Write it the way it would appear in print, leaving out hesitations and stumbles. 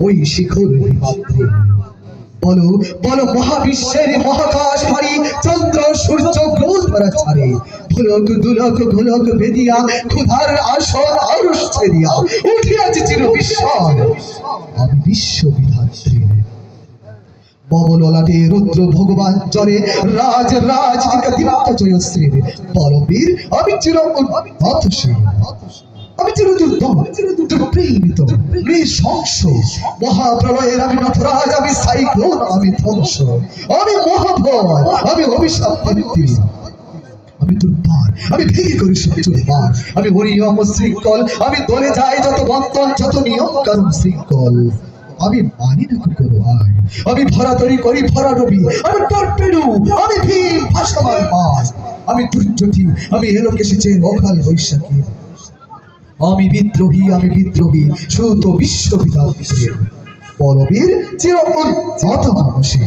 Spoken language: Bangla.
ওই শিখর হিমাদ্রি। বলো বলো মহাবিশ্বের মহাকাশ ভারী চন্দ্র সূর্য গ্রহ ধরা ছাড়ে ভুলক দুলক গোলক বেদিয়া ক্ষুধার আসর আরশ ছেদিয়া উঠিয়াছে চির বিস্ময় আমি বিশ্ব বিধাত্রী। ববললাটে রুদ্র ভগবান জলে রাজ রাজ দীপ্ত জয়শ্রীর পরবীর আমি চির উন্নতশীল আমি চির দুর্দম দুর্প্রেমিত নৃশংস মহাপ্রলয়ের আমি নটরাজ আমি সাইক্লোন আমি ধ্বংস আমি মহাভয় আমি অভিশাপ মৃত্যু আমি দুর্বার আমি ভেঙে করি সব চুরমার আমি অনিয়ম শৃঙ্খল আমি দলে যাই যত বন্ধন যত নিয়ম কারণ শৃঙ্খল আমি মানি না করো আয় আমি ভরাতরি করি ভরা রবি আমি টর্পেডো আমি ভীম ভাসমান মাছ আমি দুর্যোগী আমি এলোকেশেছে অকাল বৈশাখী আমি বিদ্রোহী সুত বিশ্ববিদ্যালয়ের পরবীর চির উন্নত মানুষের